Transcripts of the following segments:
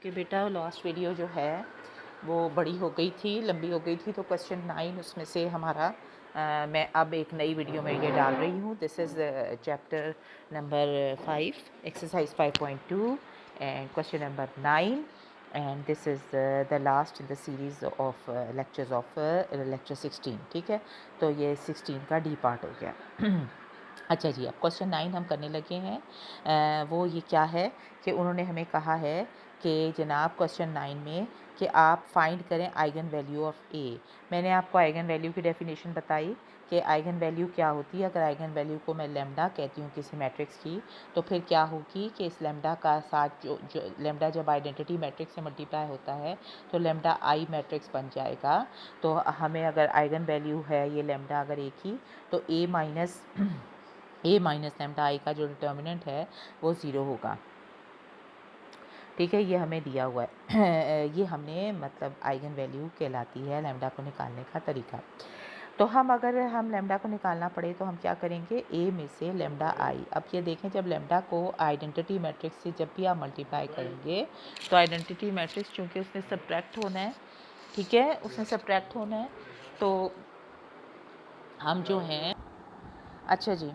कि बेटा last video जो है वो बड़ी हो गई थी, लंबी हो गई थी, तो क्वेश्चन 9 उसमें से हमारा मैं अब एक नई वीडियो में ये डाल रही हूँ। This is chapter number 5 exercise 5.2 and question number 9 and this is the last in the series of lectures of lecture 16। ठीक है, तो ये 16 का डी पार्ट हो गया। अच्छा जी, अब क्वेश्चन 9 हम करने लगे हैं। वो ये क्या है कि उन्होंने हमें कहा है कि जनाब क्वेश्चन 9 में कि आप फाइंड करें आइगन वैल्यू ऑफ ए। मैंने आपको आइगन वैल्यू की डेफिनेशन बताई कि आइगन वैल्यू क्या होती है। अगर आइगन वैल्यू को मैं लेम्डा कहती हूँ किसी मैट्रिक्स की, तो फिर क्या होगी कि इस लेम्डा का साथ जो लेम्डा जब आइडेंटिटी मैट्रिक्स से मल्टीप्लाई होता है तो लेम्डा आई मैट्रिक्स बन जाएगा। तो हमें अगर आइगन वैल्यू है ये लेम्डा अगर एक ही, तो ए माइनस लेम्डा आई का जो डिटर्मिनेंट है वो ज़ीरो होगा। ठीक है, ये हमें दिया हुआ है। ये हमने मतलब आइगन वैल्यू कहलाती है लेम्डा को निकालने का तरीका। तो अगर हम लेम्डा को निकालना पड़े तो हम क्या करेंगे, ए में से लेम्डा आई। अब ये देखें, जब लेम्डा को आइडेंटिटी मैट्रिक्स से जब भी आप मल्टीप्लाई करेंगे तो आइडेंटिटी मैट्रिक्स चूँकि उसने सब्ट्रैक्ट होना है, ठीक है, उसने सब्ट्रैक्ट होना है, तो हम जो हैं, अच्छा जी,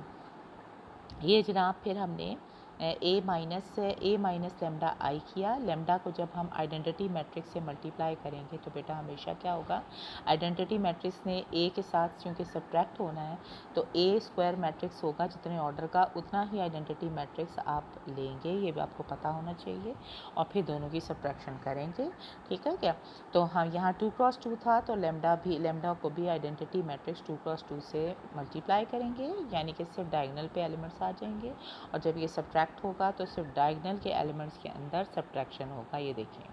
ये जनाब फिर हमने ए माइनस लेम्डा आई किया। लेम्डा को जब हम आइडेंटिटी मैट्रिक्स से मल्टीप्लाई करेंगे तो बेटा हमेशा क्या होगा, आइडेंटिटी मैट्रिक्स ने ए के साथ क्योंकि सब्ट्रैक्ट होना है तो ए स्क्वायर मैट्रिक्स होगा, जितने ऑर्डर का उतना ही आइडेंटिटी मैट्रिक्स आप लेंगे, ये भी आपको पता होना चाहिए, और फिर दोनों की सब्ट्रैक्शन करेंगे। ठीक है क्या, तो हम यहाँ 2x2 था तो लेम्डा को भी आइडेंटिटी मैट्रिक्स 2x2 से मल्टीप्लाई करेंगे, यानी कि सिर्फ डायगोनल पे एलिमेंट्स आ जाएंगे, और जब ये सब्ट्रैक्ट होगा तो सिर्फ डायगोनल के एलिमेंट्स के अंदर सब्ट्रैक्शन होगा। ये देखिए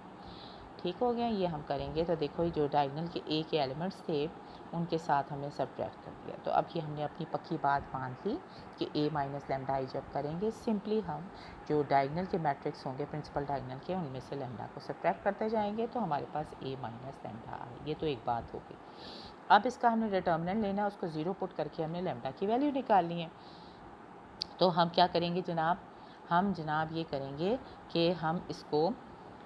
ठीक हो गया, ये हम करेंगे तो देखो जो डायगोनल के ए के एलिमेंट्स थे उनके साथ हमने सब्ट्रैक्ट कर दिया। तो अब ये हमने अपनी पक्की बात मान ली कि ए माइनस लेम्डा आई जब करेंगे सिंपली हम जो डायगोनल के मैट्रिक्स होंगे प्रिंसिपल डायगोनल के, उनमें से लेम्डा को सब्ट्रैक्ट करते जाएंगे तो हमारे पास ए माइनस लेम्डा आई। ये तो एक बात हो गई। अब इसका हमने डिटर्मिनेंट लेना है, उसको ज़ीरो पुट करके हमने लेम्डा की वैल्यू निकालनी है। तो हम क्या करेंगे जनाब, हम जनाब ये करेंगे कि हम इसको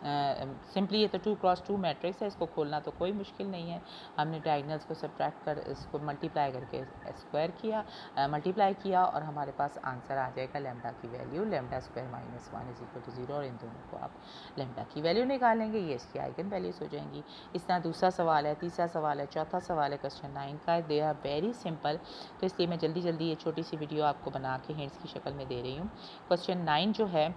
सिंपली ये तो 2x2 मैट्रिक्स है, इसको खोलना तो कोई मुश्किल नहीं है। हमने डायगनल्स को सब्ट्रैक्ट कर इसको मल्टीप्लाई करके स्क्वायर किया, मल्टीप्लाई किया, और हमारे पास आंसर आ जाएगा लेम्डा की value lambda square minus 1 is equal to 0, और इन दोनों को आप लेम्डा की वैल्यू निकालेंगे, ये इसकी आइगन वैल्यूज हो जाएंगी। इस तरह दूसरा सवाल है, तीसरा सवाल है, चौथा सवाल है क्वेश्चन 9 का। दे आर वेरी सिंपल, तो इसलिए मैं जल्दी जल्दी ये छोटी सी वीडियो आपको बना के हिंट्स की शक्ल में दे रही हूँ। क्वेश्चन 9 जो है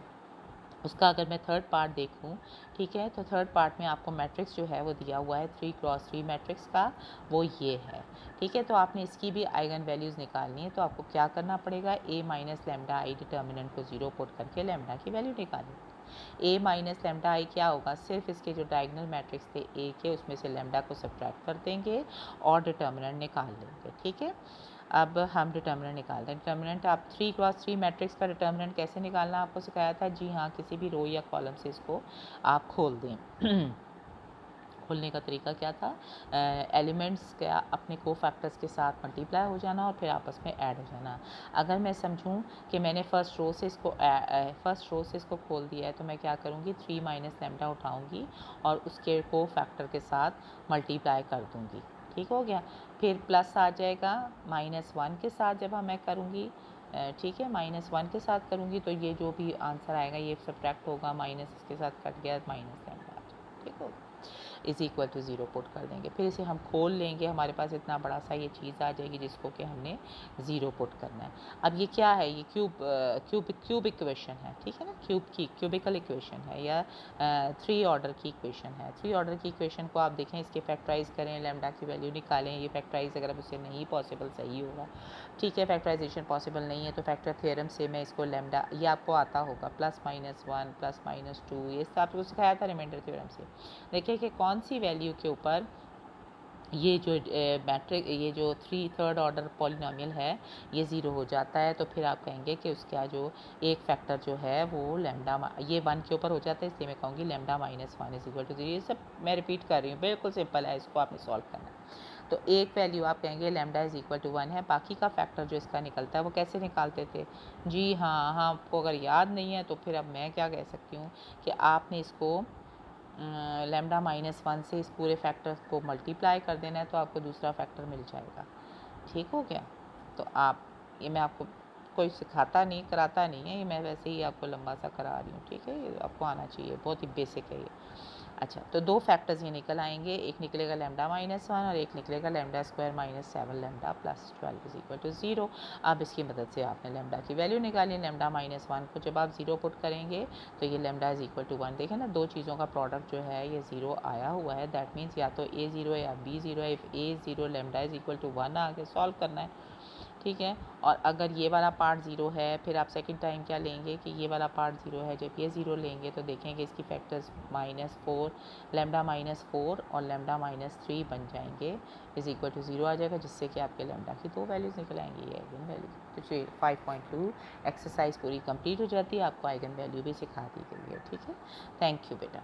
उसका अगर मैं थर्ड पार्ट देखूं, ठीक है, तो थर्ड पार्ट में आपको मैट्रिक्स जो है वो दिया हुआ है 3x3 मैट्रिक्स का, वो ये है। ठीक है, तो आपने इसकी भी आइगन वैल्यूज़ निकालनी है, तो आपको क्या करना पड़ेगा, ए माइनस लेम्डा आई डिटर्मिनेंट को 0 पुट करके लेम्डा की वैल्यू निकालनी। ए माइनस लेम्डा आई क्या होगा, सिर्फ इसके जो डायगोनल मैट्रिक्स थे ए के, उसमें से लेम्डा को सब्ट्रैक्ट कर देंगे और डिटर्मिनेंट निकाल लेंगे। ठीक है, अब हम डिटर्मिनेंट निकालते हैं। डिटर्मिनेंट आप 3x3 मैट्रिक्स का डिटर्मिनेंट कैसे निकालना आपको सिखाया था। जी हाँ, किसी भी रो या कॉलम से इसको आप खोल दें। खोलने का तरीका क्या था, एलिमेंट्स क्या अपने को फैक्टर्स के साथ मल्टीप्लाई हो जाना और फिर आपस में ऐड हो जाना। अगर मैं समझूं कि मैंने फर्स्ट रो से इसको खोल दिया है, तो मैं क्या करूंगी, 3 माइनस लेम्डा उठाऊंगी और उसके को फैक्टर के साथ मल्टीप्लाई कर दूंगी। ठीक हो गया, फिर प्लस आ जाएगा -1 के साथ जब मैं करूँगी, ठीक है, -1 के साथ करूँगी तो ये जो भी आंसर आएगा ये सब्ट्रैक्ट होगा, माइनस इसके साथ कट गया, माइनस लेम्डा। ठीक हो, इज इक्वल टू 0 पुट कर देंगे, फिर इसे हम खोल लेंगे, हमारे पास इतना बड़ा सा ये चीज़ आ जाएगी जिसको कि हमने 0 पुट करना है। अब ये क्या है, ये क्यूब इक्वेशन है, ठीक है ना, क्यूबिकल इक्वेशन है, या 3 ऑर्डर की इक्वेशन है। 3 ऑर्डर की इक्वेशन को आप देखें, इसके फैक्टराइज करें, लेम्डा की वैल्यू निकालें। ये फैक्टराइज अगर अब इससे नहीं पॉसिबल, सही होगा, ठीक है, फैक्टराइजेशन पॉसिबल नहीं है तो फैक्टर थ्योरम से मैं इसको लेम्डा, ये आपको आता होगा, +-1 +-2, ये सब आपको सिखाया था रिमाइंडर थ्योरम से। देखिए कि कौन सी वैल्यू के ऊपर ये जो मैट्रिक, ये जो थर्ड ऑर्डर पॉलिनोमियल है ये 0 हो जाता है, तो फिर आप कहेंगे कि उसका जो एक फैक्टर जो है वो लेम्डा, ये 1 के ऊपर हो जाता है, इसलिए मैं कहूँगी लेम्डा -1 इज इक्वल टू 0। ये सब मैं रिपीट कर रही हूँ, बिल्कुल सिंपल है, इसको आपने सॉल्व करना है। तो एक वैल्यू आप कहेंगे लेम्डा इज इक्वल टू 1 है, बाकी का फैक्टर जो इसका निकलता है वो कैसे निकालते थे। जी हाँ, आपको अगर याद नहीं है तो फिर अब मैं क्या कह सकती हूँ कि आपने इसको लैम्डा -1 से इस पूरे फैक्टर को मल्टीप्लाई कर देना है तो आपको दूसरा फैक्टर मिल जाएगा। ठीक हो गया? तो आप ये मैं आपको कोई सिखाता नहीं कराता नहीं है, ये मैं वैसे ही आपको लंबा सा करा रही हूँ। ठीक है, ये आपको आना चाहिए, बहुत ही बेसिक है ये। अच्छा, तो दो फैक्टर्स ये निकल आएंगे, एक निकलेगा लैम्डा -1 और एक निकलेगा lambda square -7 lambda plus 12 is equal to 0। अब इसकी मदद से आपने लैम्डा की वैल्यू निकाली। लैम्डा -1 को जब आप 0 पुट करेंगे तो ये लैम्डा इज इक्वल टू 1। देखें ना, दो चीज़ों का प्रोडक्ट जो है ये 0 आया हुआ है। दैट मीन्स या तो A 0 है या B 0 है। If A 0 lambda is equal to 1 आगे सॉल्व करना है। ठीक है, और अगर ये वाला पार्ट 0 है, फिर आप सेकंड टाइम क्या लेंगे कि ये वाला पार्ट 0 है। जब ये 0 लेंगे तो देखेंगे इसकी फैक्टर्स -4 लैम्डा -4 और लैम्डा -3 बन जाएंगे, इज इक्वल टू 0 आ जाएगा, जिससे कि आपके लैम्डा की दो वैल्यूज़ निकल आएंगी, ये आइगन वैल्यू। तो चलिए 5.2 एक्सरसाइज पूरी कंप्लीट हो जाती है, आपको आइगन वैल्यू भी सिखा दी गई है। ठीक है, थैंक यू बेटा।